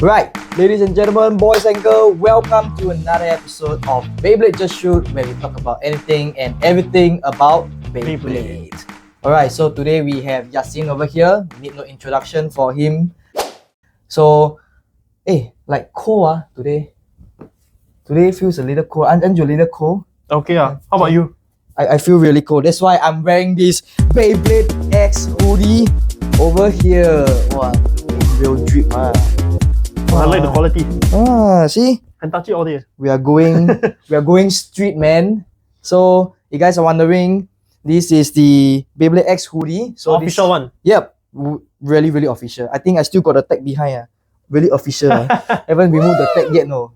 Right, ladies and gentlemen, boys and girls, welcome to another episode of Beyblade Just Shoot, where we talk about anything and everything about Beyblade. Alright, so today we have Yasin over here. Need no introduction for him. So, like cold today. Today feels a little cold. Aren't you a little cold? Okay, how about you? I feel really cold. That's why I'm wearing this Beyblade X hoodie over here. Wow, real drip. I like the quality. See? Can touch it all day. We are going street, man. So you guys are wondering, this is the Beyblade X hoodie. So official one. Yep, really, really official. I think I still got the tag behind. Really official. Haven't removed the tag yet, no.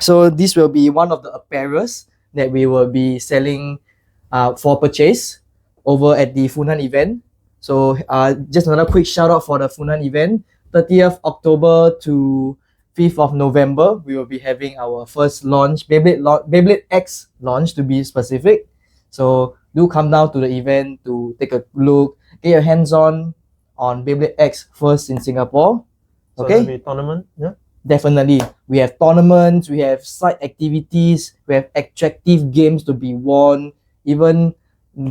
So this will be one of the apparels that we will be selling for purchase over at the Funan event. So just another quick shout out for the Funan event. 30th October to 5th of November, we will be having our first launch, Beyblade X launch to be specific. So do come down to the event to take a look, get your hands on Beyblade X first in Singapore. Okay? So there'll be a tournament, yeah? Definitely. We have tournaments, we have side activities, we have attractive games to be won, even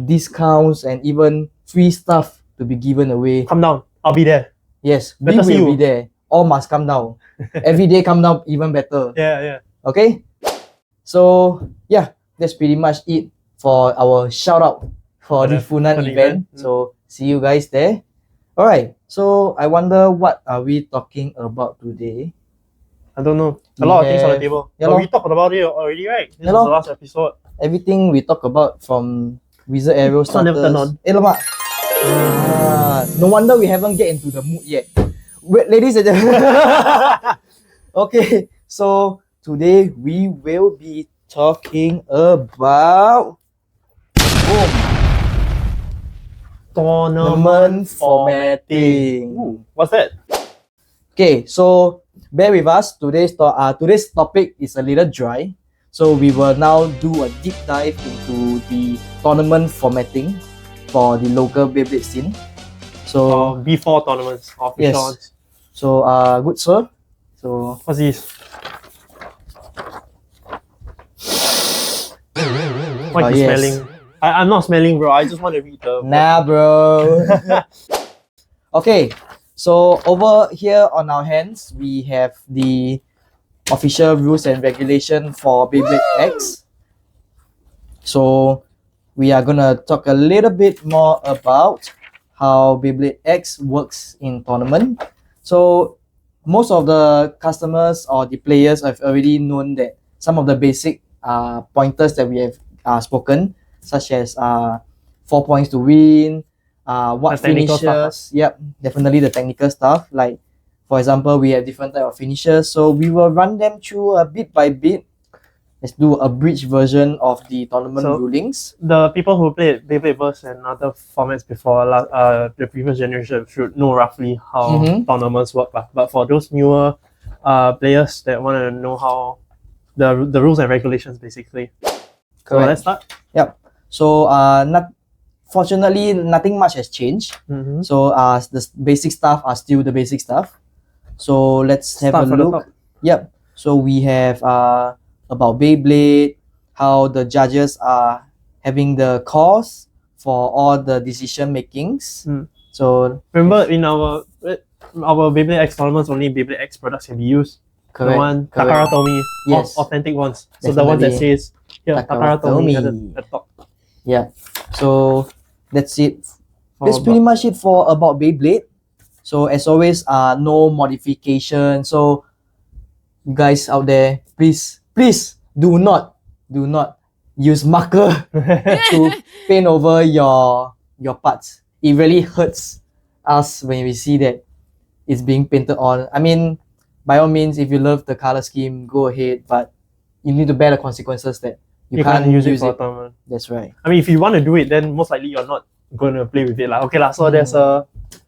discounts and even free stuff to be given away. Come down, I'll be there. Yes, we Better see will you. be there. All must come down. Every day come down, even better. Yeah. Okay? So, yeah, that's pretty much it for our shout out for the Funan event. So, see you guys there. Alright, so I wonder what are we talking about today? I don't know. A lot of things on the table. Yeah, but we talked about it already, right? This is the last episode. Everything we talk about from Wizard Arrow starters. Never turn on. Lemak. No wonder we haven't get into the mood yet. Wait, ladies and gentlemen. Okay, so today we will be talking about tournament formatting. Ooh, what's that? Okay, so bear with us. Today's topic is a little dry. So we will now do a deep dive into the tournament formatting for the local Beyblade scene. So before tournaments, official ones. So good sir. So What's this? What are you smelling? I'm not smelling, bro. I just want to read the... Nah, bro. Okay, so over here on our hands, we have the official rules and regulation for Beyblade X. So we are gonna talk a little bit more about how Beyblade X works in tournament. So most of the customers or the players have already known that some of the basic pointers that we have spoken, such as 4 points to win, what finishes. Yep, definitely the technical stuff. Like, for example, we have different type of finishes. So we will run them through a bit by bit. Let's do a bridge version of the tournament rulings. The people who played Beyblade Burst and other formats before the previous generation should know roughly how tournaments work. But for those newer players that want to know how the rules and regulations, basically. Correct. So let's start. Yep. So fortunately, nothing much has changed. So the basic stuff are still the basic stuff. So let's have a look. Yep. So we have about Beyblade, how the judges are having the calls for all the decision makings. So remember, in our Beyblade X tournaments, only Beyblade X products can be used. correct, The one Takara told me, Yes. authentic ones. So the one that Definitely. says, Takara told me at the top. yeah. So that's it. For That's pretty much it for about Beyblade. So as always, no modification. So you guys out there, please do not use marker to paint over your parts. It really hurts us when we see that it's being painted on. I mean, by all means, if you love the color scheme, go ahead, but you need to bear the consequences that you can't use it for a tournament. That's right. I mean, if you want to do it, then most likely you're not going to play with it. Okay, so there's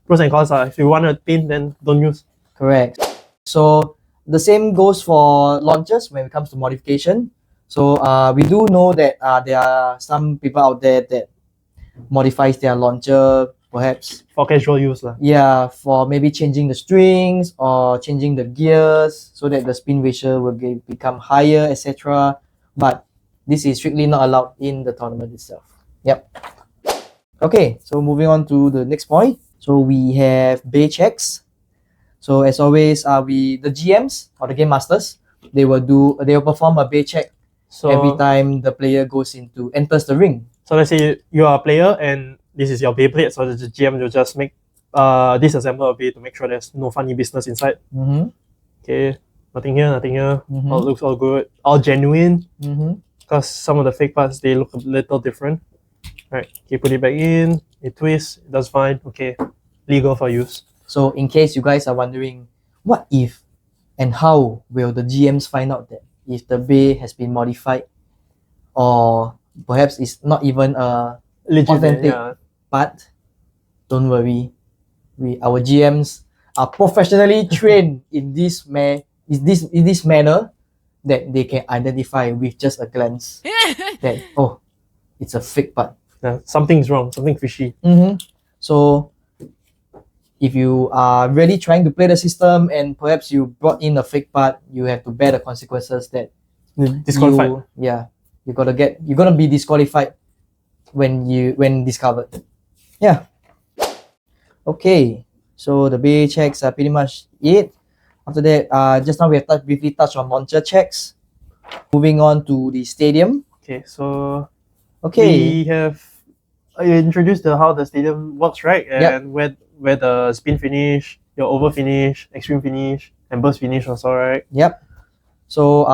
pros and cons. If you want to paint, then don't use. Correct. So the same goes for launchers when it comes to modification. So we do know that there are some people out there that modifies their launcher perhaps For casual use lah. yeah, for maybe changing the strings or changing the gears so that the spin ratio will become higher, etc. But this is strictly not allowed in the tournament itself. Yep. Okay, so moving on to the next point. So we have bay checks. So as always, the GMs or the game masters, they will perform a bay check So every time the player enters the ring. So let's say you are a player and this is your Beyblade, so the GM will just make disassemble a bay to make sure there's no funny business inside. Mm-hmm. Okay, nothing here. Mm-hmm. All looks all good, all genuine. Mm-hmm. Because some of the fake parts they look a little different. Right, okay, put it back in. It twists. It does fine. Okay, legal for use. So in case you guys are wondering, what if and how will the GMs find out that if the bay has been modified or perhaps it's not even a authentic part? Don't worry, our GMs are professionally trained in this manner that they can identify with just a glance that it's a fake part. Yeah, something's wrong, something fishy. Mm-hmm. So if you are really trying to play the system and perhaps you brought in a fake part, you have to bear the consequences that Disqualified. you're gonna be disqualified when discovered. Yeah. Okay. So the bay checks are pretty much it. After that, just now we have briefly touched on launcher checks. Moving on to the stadium. Okay, so Okay. we have introduced how the stadium works, right? And where the spin finish, your over finish, extreme finish, and burst finish also, right? Yep. So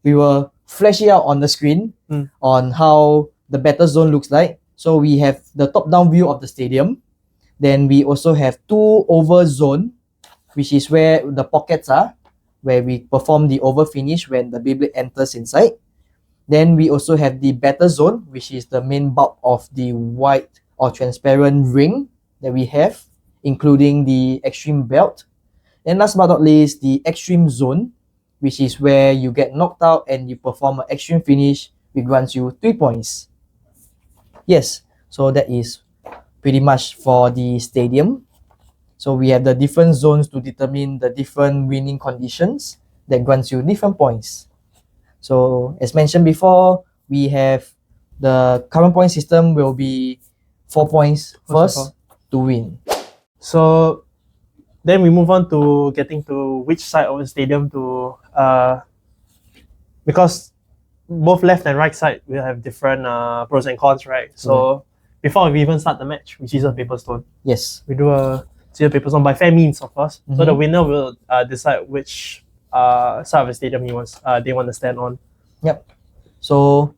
we will flash it out on the screen on how the battle zone looks like. So we have the top-down view of the stadium. Then we also have two over zone, which is where the pockets are, where we perform the over finish when the Beyblade enters inside. Then we also have the battle zone, which is the main bulk of the white or transparent ring that we have, including the extreme belt. And last but not least, the extreme zone, which is where you get knocked out and you perform an extreme finish, which grants you 3 points. Yes, so that is pretty much for the stadium. So we have the different zones to determine the different winning conditions that grants you different points. So as mentioned before, we have the current point system will be 4 points first to win. So then we move on to getting to which side of the stadium to because both left and right side will have different pros and cons, right? So before we even start the match, we scissors paper stone. Yes. We do a scissors paper stone by fair means, of course. So the winner will decide which side of the stadium they want to stand on. Yep. So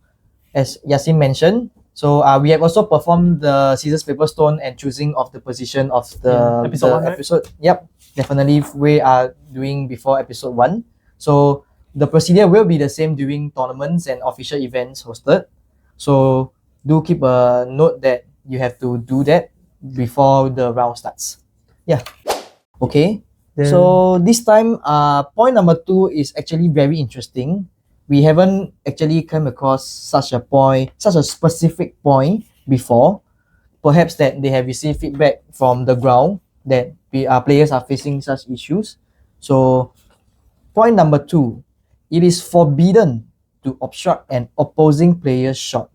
as Yasin mentioned, so we have also performed the scissors paper stone and choosing of the position of the episode. Right? Yep, definitely we are doing before episode 1. So the procedure will be the same during tournaments and official events hosted. So do keep a note that you have to do that before the round starts. Yeah. Okay. So this time, point number 2 is actually very interesting. We haven't actually come across such a specific point before. Perhaps that they have received feedback from the ground that players are facing such issues. So point number 2, it is forbidden to obstruct an opposing player's shot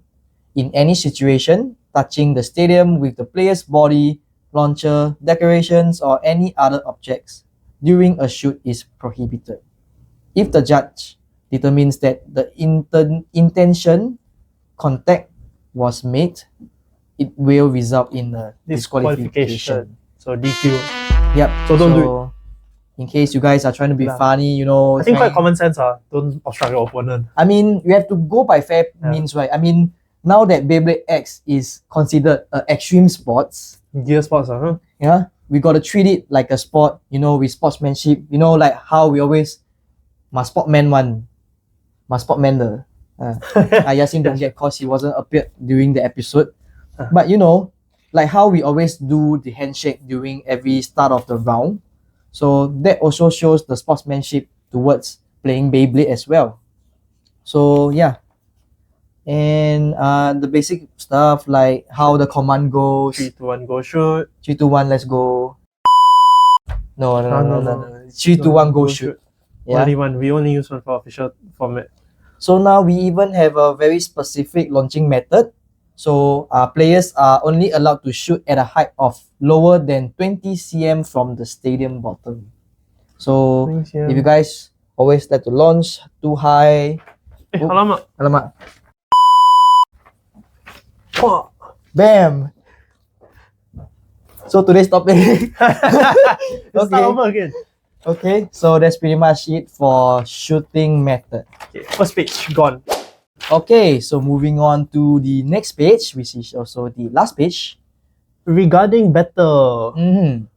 in any situation touching the stadium with the player's body, launcher, decorations, or any other objects during a shoot is prohibited. If the judge determines that the intention contact was made, it will result in a disqualification. So DQ. Yep. So don't do it. In case you guys are trying to be funny, I think quite common sense. Don't obstruct your opponent. I mean, you have to go by fair means, right? I mean, now that Beyblade X is considered extreme sports, gear sports, yeah, we gotta treat it like a sport, with sportsmanship. Like how we always must sportman the. Yasin don't get cause he wasn't appeared during the episode. But like how we always do the handshake during every start of the round. So that also shows the sportsmanship towards playing Beyblade as well. So yeah. And the basic stuff like how the command goes. 3, 2, 1, go shoot. 3, 2, 1, let's go. No. 3, 2, No, 1, go shoot. Yeah. Only one. We only use one for official format. So now we even have a very specific launching method. So players are only allowed to shoot at a height of lower than 20 cm from the stadium bottom. So Thanks, yeah. if you guys always like to launch too high, Alamak. alamak, Oh. bam. So today's topic. Let's start over again. Okay, so that's pretty much it for shooting method. Okay, first page gone. Okay, so moving on to the next page, which is also the last page. Regarding battle.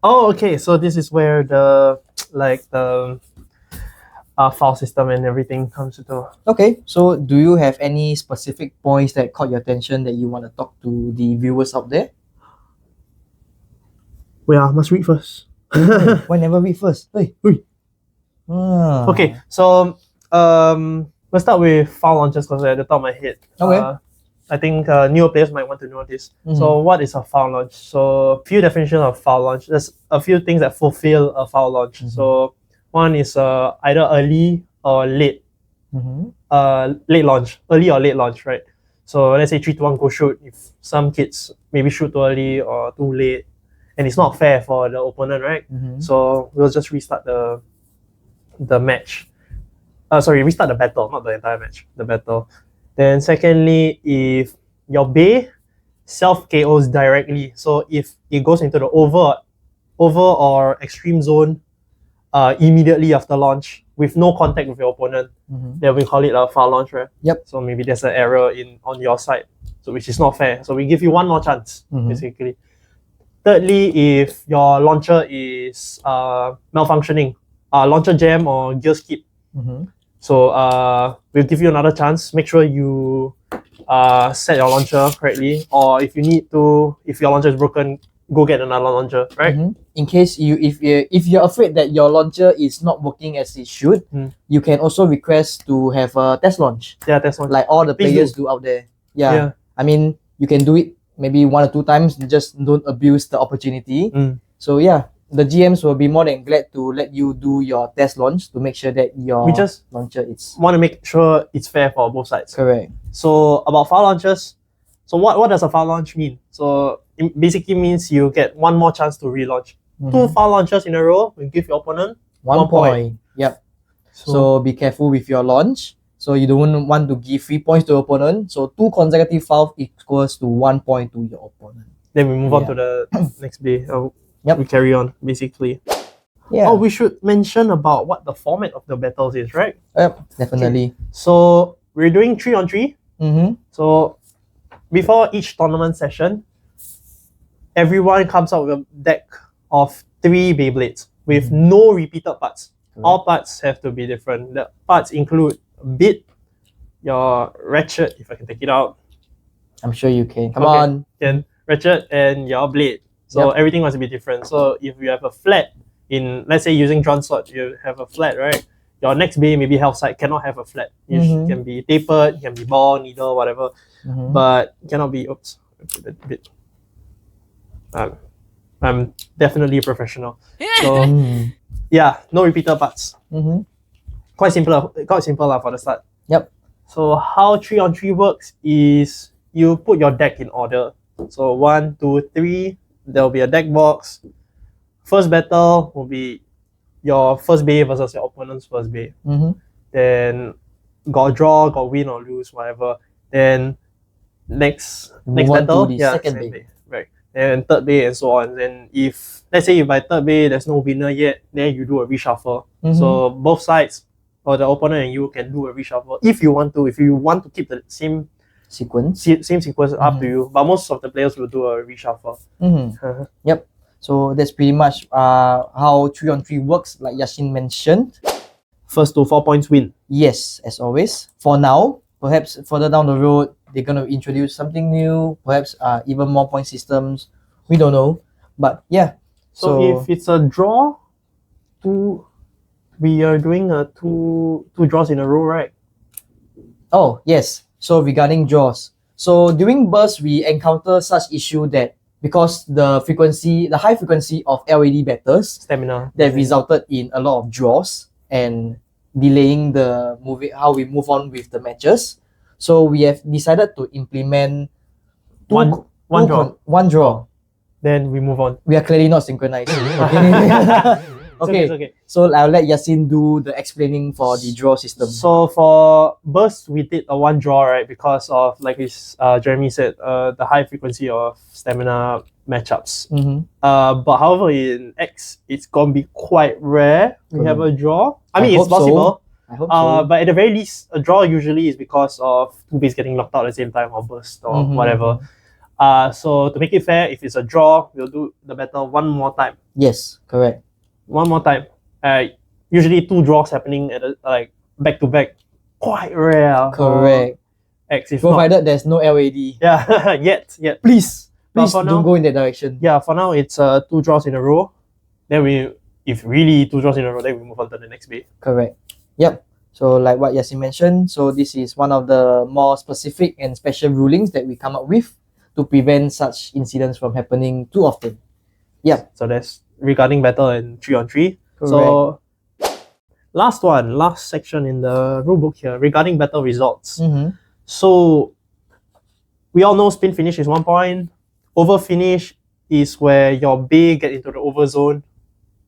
Oh, okay. So this is where the file system and everything comes into. Okay, so do you have any specific points that caught your attention that you want to talk to the viewers out there? Yeah, must read first. Why never read first? Hey. Ah. Okay, so let's start with file launchers because at the top of my head. Okay. I think newer players might want to know this. So what is a file launch? So few definitions of file launch. There's a few things that fulfill a file launch. So one is either early or late. Late launch, early or late launch, right? So let's say 3, 2, 1, go shoot. If some kids maybe shoot too early or too late, and it's not fair for the opponent, right? So we'll just restart the match. Restart the battle, not the entire match, the battle. Then secondly, if your bay self KOs directly, so if it goes into the over or extreme zone immediately after launch with no contact with your opponent, then we call it a foul launch, right? Yep. So maybe there's an error on your side, so which is not fair. So we give you one more chance, basically. Thirdly, if your launcher is malfunctioning, launcher jam or gear skip, so we'll give you another chance. Make sure you set your launcher correctly, or if your launcher is broken, go get another launcher, right? In case if you're afraid that your launcher is not working as it should, you can also request to have a test launch. Yeah, test launch. Like all the players do out there. Yeah. I mean, you can do it maybe 1 or 2 times, just don't abuse the opportunity. So yeah, the GMs will be more than glad to let you do your test launch to make sure that your launcher is... want to make sure it's fair for both sides. Correct. So about foul launches, so what does a foul launch mean? So it basically means you get one more chance to relaunch. 2 foul launches in a row will give your opponent 1 point. Yep. So be careful with your launch. So you don't want to give 3 points to your opponent. So 2 consecutive fouls equals to 1 point to your opponent. Then we move on to the next day. We carry on, basically. Yeah. Oh, we should mention about what the format of the battles is, right? Yep, definitely. Okay. So we're doing 3-on-3. So before each tournament session, everyone comes out with a deck of 3 Beyblades with no repeated parts. All parts have to be different. The parts include bit, your ratchet, if I can take it out. I'm sure you can. Come on. Can ratchet and your blade. So everything must be different. So if you have a flat in, let's say using drawn sword, you have a flat, right? Your next bay, maybe health side, cannot have a flat. It can be tapered, it can be ball, needle, whatever. But cannot be, oops, bit. I'm definitely a professional. So yeah, no repeater parts. Quite simple for the start. Yep. So how 3-on-3 works is you put your deck in order. So 1, 2, 3, there will be a deck box. First battle will be your first bay versus your opponent's first bay. Then got draw, got win or lose, whatever. Then next battle, second bay. Right. And third bay and so on. Then if let's say by third bay there's no winner yet, then you do a reshuffle. So both sides, or the opponent and you, can do a reshuffle if you want to. If you want to keep the same sequence, up to you. But most of the players will do a reshuffle. Yep. So that's pretty much how 3-on-3 works, like Yashin mentioned. First to 4 points win. Yes, as always. For now, perhaps further down the road, they're going to introduce something new, perhaps even more point systems. We don't know. But yeah. So if it's a draw, we are doing two draws in a row, right? Oh, yes. So regarding draws, so during bursts we encounter such issue that because the high frequency of LED batters Stamina. that resulted in a lot of draws and delaying how we move on with the matches. So we have decided to implement One draw. One draw. Then we move on. We are clearly not synchronized. Okay. It's okay. So I'll let Yasin do the explaining for the draw system. So for burst, we did a one draw, right? Because of, like Jeremy said, the high frequency of stamina matchups. But however, in X, it's gonna be quite rare we have a draw. I mean, it's possible. I hope so. But at the very least, a draw usually is because of two bases getting knocked out at the same time, or burst, or whatever. So to make it fair, if it's a draw, we'll do the battle one more time. Yes, correct. One more time. Usually two draws happening at back to back. Quite rare. Correct. X, if provided not, there's no LED. Yeah, yet. Please But for don't now, go in that direction. Yeah, for now it's two draws in a row. Then if really two draws in a row, then we move on to the next bit. Correct. Yep. So like what Yasin mentioned, so this is one of the more specific and special rulings that we come up with to prevent such incidents from happening too often. Yeah. So that's regarding battle and 3-on-3. Correct. So last section in the rulebook here regarding battle results. So we all know spin finish is 1 point. Over finish is where your bay get into the over zone.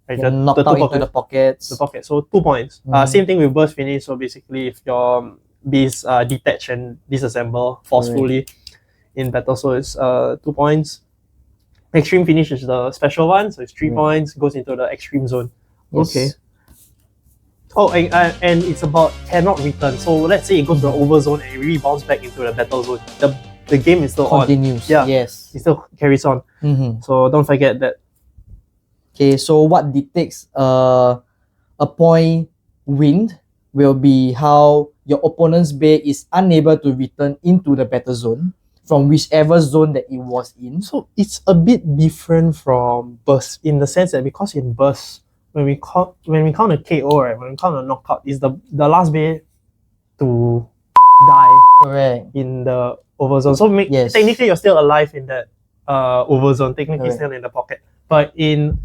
Right? Knocked out into the pockets. The pocket. So 2 points. Same thing with burst finish. So basically, if your base detach and disassemble forcefully in battle, so it's 2 points. Extreme finish is the special one, so it's 3 points. Goes into the extreme zone. Yes. Okay. Oh, and it's about cannot return. So let's say it goes to the over zone and it rebounds back into the battle zone. The game is still continues. On. Yeah. Yes. It still carries on. So don't forget that. Okay, so what dictates a point win will be how your opponent's bay is unable to return into the battle zone from whichever zone that it was in. So it's a bit different from burst in the sense that because in burst, when we count a KO, right, when we count a knockout, is the last bay to die. Correct. In the over zone. So technically you're still alive in that over zone, technically still in the pocket. But in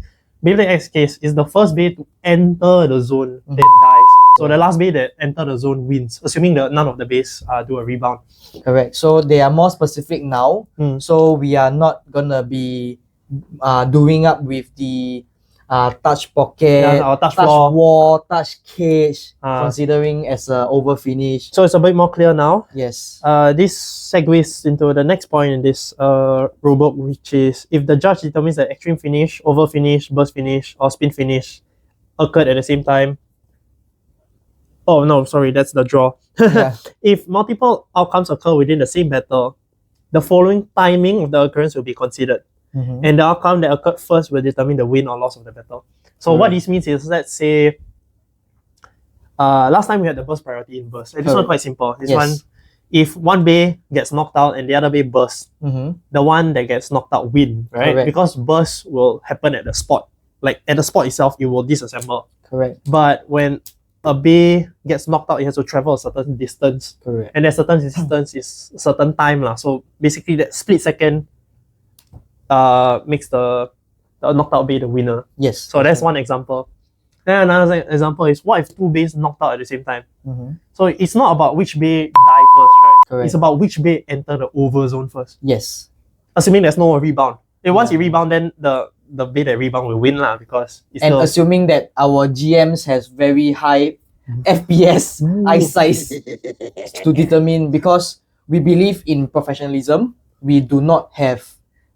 Beyblade X case, is the first bay to enter the zone that dies. So the last bay that enter the zone wins, assuming that none of the bays do a rebound. Correct. So they are more specific now. So we are not gonna be doing up with the touch pocket, touch wall, touch cage, considering as a over finish. So it's a bit more clear now. Yes. This segues into the next point in this rulebook, which is if the judge determines that extreme finish, over finish, burst finish, or spin finish occurred at the same time. Oh no, sorry, that's the draw. If multiple outcomes occur within the same battle, the following timing of the occurrence will be considered. And the outcome that occurred first will determine the win or loss of the battle. So what this means is, let's say, last time we had the burst priority in burst. And this one quite simple. This one, if one bay gets knocked out and the other bay bursts, the one that gets knocked out win, right? Correct. Because burst will happen at the spot. Like at the spot itself, it will disassemble. Correct. But when a bay gets knocked out, it has to travel a certain distance. Correct. And that certain distance is a certain time. So basically that split second makes the knocked out bay the winner. Yes. So that's one example. Then another example is, what if two bays knocked out at the same time? So it's not about which bay die first, right? Correct. It's about which bay enter the over zone first. Yes. Assuming there's no rebound. If once you rebound, then the bay that rebound will win because it's and still... assuming that our GMs has very high FPS eyesight to determine, because we believe in professionalism, we do not have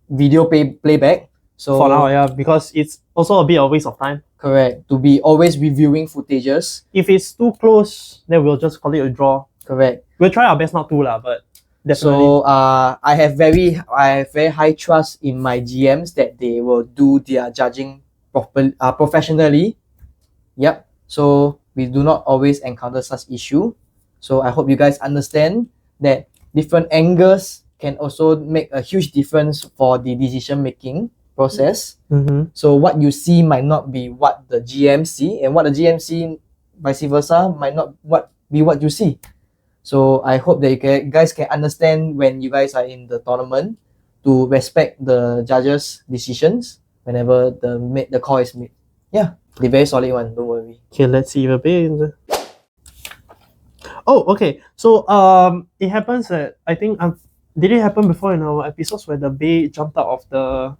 video playback. So for now, because it's also a bit of a waste of time. Correct. To be always reviewing footages. If it's too close, then we'll just call it a draw. Correct. We'll try our best not to but definitely. So I have very high trust in my GMs that they will do their judging professionally. Yep. So we do not always encounter such issue. So I hope you guys understand that different angles can also make a huge difference for the decision making process. So what you see might not be what the GM see, and what the GM see, vice versa, might not be what you see. So I hope that guys can understand when you guys are in the tournament to respect the judges' decisions whenever the call is made. Yeah, the very solid one. Don't worry. Okay, let's see the bin. Oh, okay. So it happens that I think did it happen before in our episodes where the bay jumped out of the?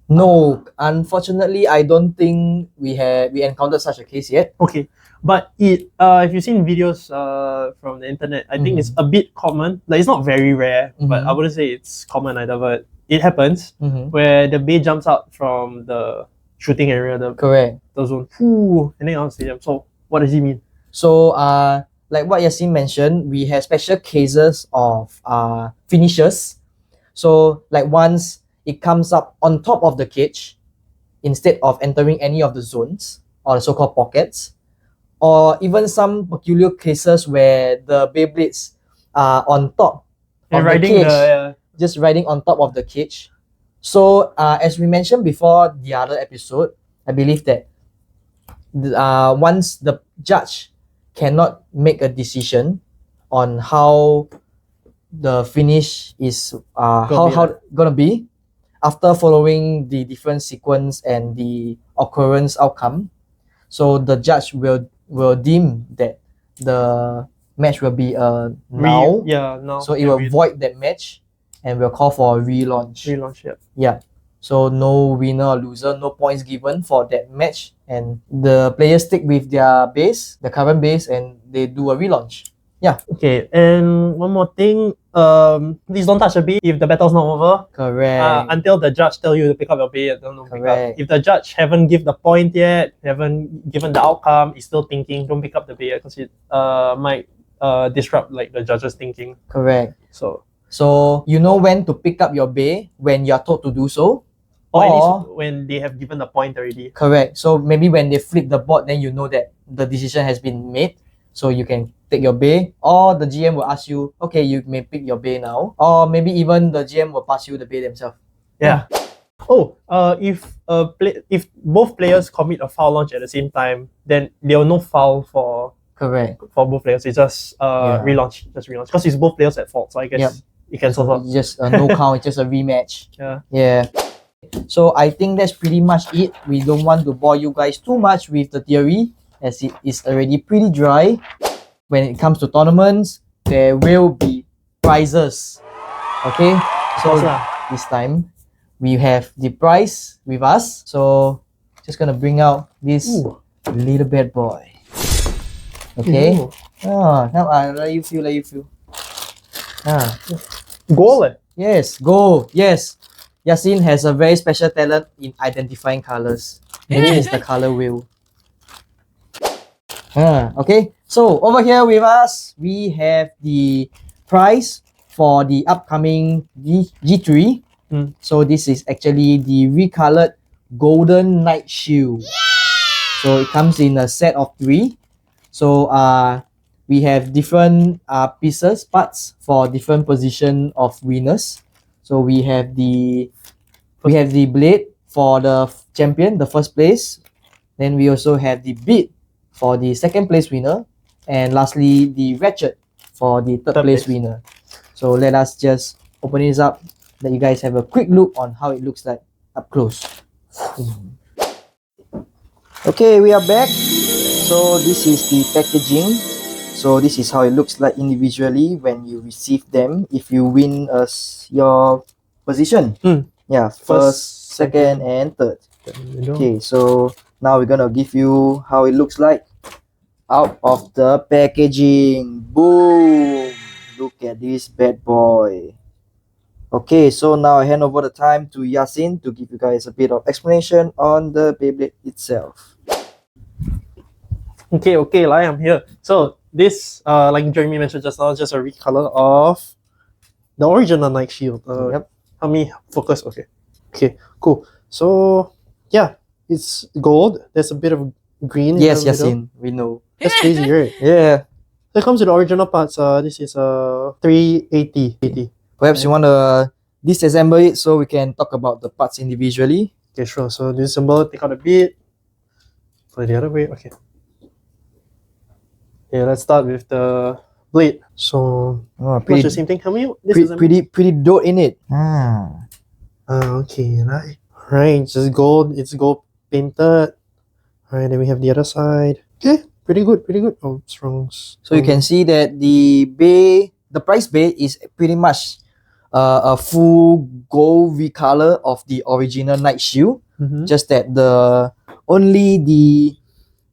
No, unfortunately, I don't think we encountered such a case yet. Okay, but if you've seen videos from the internet, I think it's a bit common. Like it's not very rare, but I wouldn't say it's common either. But it happens where the bay jumps out from the shooting area, Correct. the zone, and then on stadium. So what does it mean? So like what Yasin mentioned, we have special cases of finishers. So like once it comes up on top of the cage, instead of entering any of the zones or the so-called pockets, or even some peculiar cases where the Beyblades are on top of the cage, just riding on top of the cage. So as we mentioned before the other episode, I believe that once the judge cannot make a decision on how the finish is gonna be after following the different sequence and the occurrence outcome, so the judge will deem that the match will be null. No. So it will void that match and will call for a relaunch. Yeah. So no winner or loser, no points given for that match, and the players stick with their base, the current base, and they do a relaunch. Yeah. Okay, and one more thing. Please don't touch the bay if the battle's not over. Correct. Until the judge tell you to pick up your bay, don't pick up. If the judge haven't give the point yet, haven't given the outcome, is still thinking, don't pick up the bay because it might disrupt like the judge's thinking. Correct. So you know when to pick up your bay when you're told to do so. Or at least when they have given the point already. Correct. So maybe when they flip the board, then you know that the decision has been made. So you can take your bay, or the GM will ask you, okay, you may pick your bay now. Or maybe even the GM will pass you the bay themselves. Yeah. Oh, if both players commit a foul launch at the same time, then there will no foul for both players. It's just relaunch, because it's both players at fault. So I guess it can solve. Just no count. It's just a rematch. Yeah. So I think that's pretty much it. We don't want to bore you guys too much with the theory, as it is already pretty dry. When it comes to tournaments, there will be prizes. Okay, so this time we have the prize with us. So just gonna bring out this little bad boy. Okay. Now I'll let you feel. Goal. Yes, go. Yes. Yasin has a very special talent in identifying colors. Maybe it's the color wheel. Okay, so over here with us, we have the prize for the upcoming G3. So this is actually the recolored Golden Knight Shield. So it comes in a set of 3. So we have different parts for different position of winners. So we have the blade for the champion, the first place. Then we also have the bead for the second place winner, and lastly the ratchet for the third place winner. So let us just open this up, let you guys have a quick look on how it looks like up close. Okay, we are back. So this is the packaging. So this is how it looks like individually when you receive them. If you win your position, first, second, and third. Okay, so now we're gonna give you how it looks like out of the packaging. Boom! Look at this bad boy. Okay, so now I hand over the time to Yasin to give you guys a bit of explanation on the Beyblade itself. Okay, Lai, I'm here. So this, like Jeremy mentioned just now, just a recolor of the original Nike Shield. Help me focus. Okay, cool. So yeah, it's gold. There's a bit of green. Yes, Yasin, we know. That's crazy, right? Yeah. So it comes with the original parts. This is 380. Perhaps you want to disassemble it so we can talk about the parts individually. Okay, sure. So disassemble, take out the bit. Play the other way. Okay. Yeah, let's start with the blade. So Oh, much the same thing. How many? This is pretty dope in it. okay, right. Just gold. It's gold painted. Alright, then we have the other side. Okay, pretty good, pretty good. Oh, strong. So you can see that the price bay is pretty much a full gold recolor of the original Knight Shield. Just that only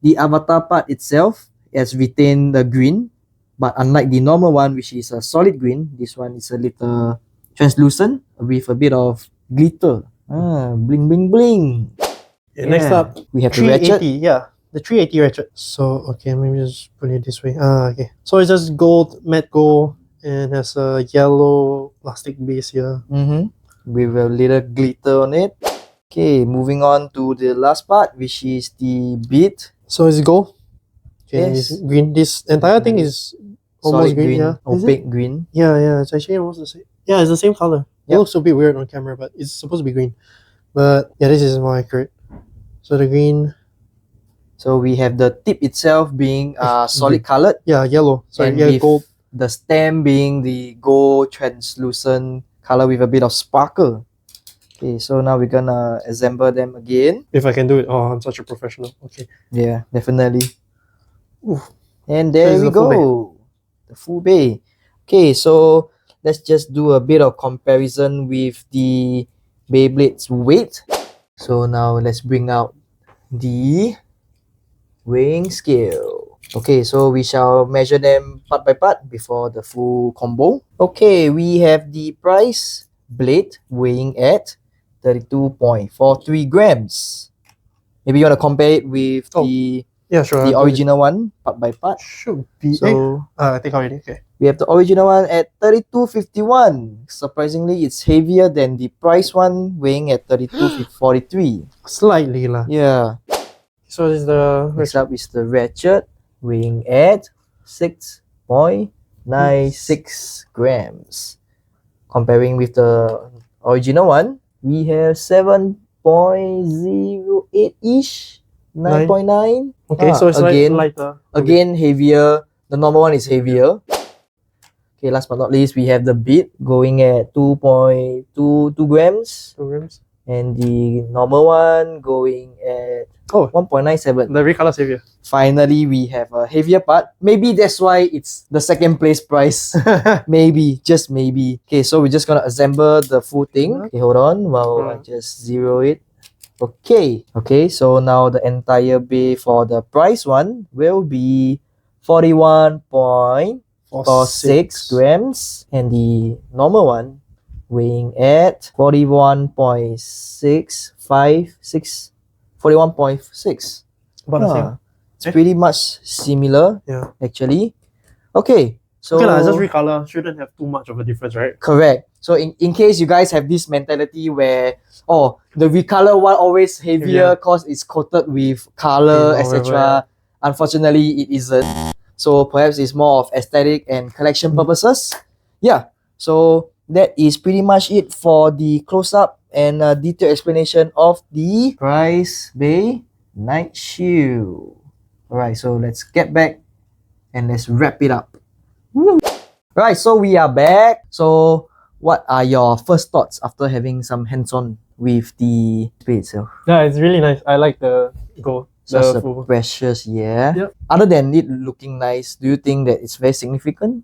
the avatar part itself has retained the green, but unlike the normal one, which is a solid green, this one is a little translucent with a bit of glitter. Bling bling bling. Okay, next up, we have the 380. ratchet. Yeah, the 380 ratchet. So okay, maybe just put it this way. Okay. So it's just gold, matte gold, and has a yellow plastic base here. With a little glitter on it. Okay, moving on to the last part, which is the bead. So it's gold. Okay, Yes. it's green. This entire thing is almost solid green, yeah. opaque green. Yeah, it's actually almost the same. Yeah, it's the same color. It looks a bit weird on camera, but it's supposed to be green. But yeah, this is more accurate. So the green. So we have the tip itself being solid colored. Yeah, yellow. Sorry, and yeah, with gold. The stem being the gold translucent color with a bit of sparkle. Okay, so now we're gonna assemble them again. If I can do it. Oh, I'm such a professional. Okay. Yeah, definitely. Ooh. And there we go. The full bay. Okay, so let's just do a bit of comparison with the Beyblade's weight. So now let's bring out the weighing scale. Okay, so we shall measure them part by part before the full combo. Okay, we have the price blade weighing at 32.43 grams. Maybe you want to compare it with the original one part by part. Should be. So I think already. Okay. We have the original one at 32.51. Surprisingly, it's heavier than the price one weighing at 32.43. Slightly lah. Yeah. So this is the next up is the ratchet weighing at 6.96 grams. Comparing with the original one, we have 7.08-ish, 9.9. Okay, so it's again, lighter. Again, heavier. The normal one is heavier. Okay, last but not least, we have the bead going at 2.22 grams. 2 grams. And the normal one going at 1.97. The recolor is heavier. Finally, we have a heavier part. Maybe that's why it's the second place price. Maybe, just maybe. Okay, so we're just gonna assemble the full thing. Okay, hold on while I just zero it. Okay, so now the entire bay for the price one will be 41.46 grams, and the normal one weighing at 41.656. 41.6. About the same. It's pretty much similar. Yeah. Actually. Okay. So just recolor. Shouldn't have too much of a difference, right? Correct. So in case you guys have this mentality where the recolor one always heavier because it's coated with color, etc. Unfortunately, it isn't. So perhaps it's more of aesthetic and collection purposes. Yeah. So that is pretty much it for the close-up and detailed explanation of the Price Bay Knight Shield. Alright, so let's get back and let's wrap it up. Right, so we are back. So what are your first thoughts after having some hands-on with the bay itself? Yeah, it's really nice. I like the gold. Such a precious, Yep. Other than it looking nice, do you think that it's very significant?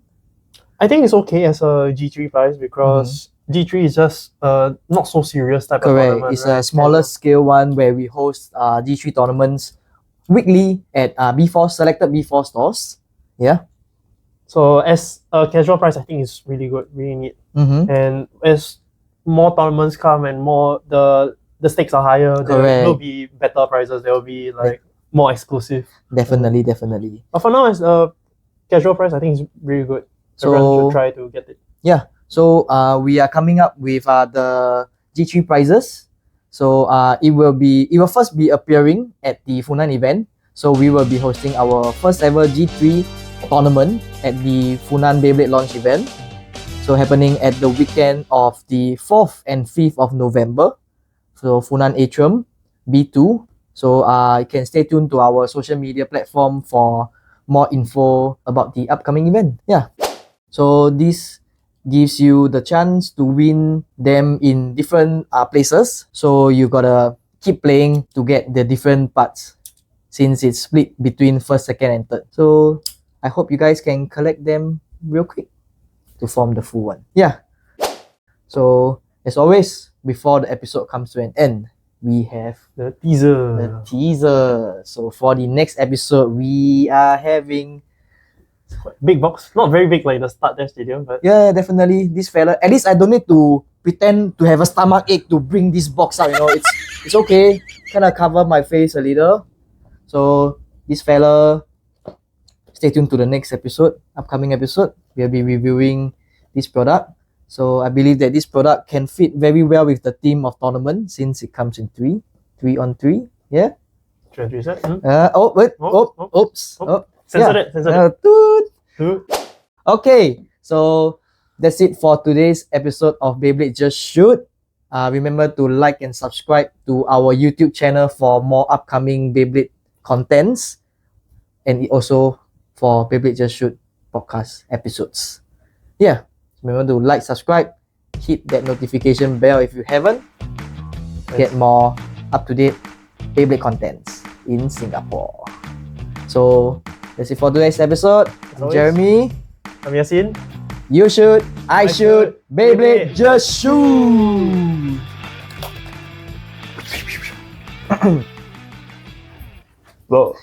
I think it's okay as a G3 price because G3 is just not so serious type of tournament. It's a smaller scale one where we host G3 tournaments weekly at selected B4 stores. Yeah. So as a casual price, I think it's really good, really neat. And as more tournaments come and more the stakes are higher, there will be better prizes. There will be more exclusive. Definitely. But for now, as a casual price, I think it's really good. So everyone should try to get it. Yeah. So we are coming up with the G3 prizes. So it will first be appearing at the Funan event. So we will be hosting our first ever G3 tournament at the Funan Beyblade launch event. So happening at the weekend of the 4th and 5th of November. So Funan Atrium B2. So you can stay tuned to our social media platform for more info about the upcoming event. Yeah. So this gives you the chance to win them in different places. So you gotta keep playing to get the different parts since it's split between first, second, and third. So I hope you guys can collect them real quick to form the full one. Yeah. So as always, before the episode comes to an end, we have The teaser. So for the next episode, we are having Big box. Not very big like the Start There Stadium, but yeah, definitely this fella. At least I don't need to pretend to have a stomach ache to bring this box out. You know, it's okay. Kind of cover my face a little. So this fella, stay tuned to the next episode, upcoming episode. We'll be reviewing this product. So I believe that this product can fit very well with the theme of tournament since it comes in three on three. Yeah. 3 and 3 set. Oh wait. Oh, Oh, oops. Oh. Censored it. Censored it. Toot. Okay, so that's it for today's episode of Beyblade Just Shoot. Remember to like and subscribe to our YouTube channel for more upcoming Beyblade contents, and also for Beyblade Just Shoot podcast episodes. Yeah, remember to like, subscribe, hit that notification bell if you haven't. Get more up-to-date Beyblade contents in Singapore. So that's it for today's episode. I'm Jeremy. I'm Yasin. You shoot, I shoot, Beyblade just shoot! Whoa.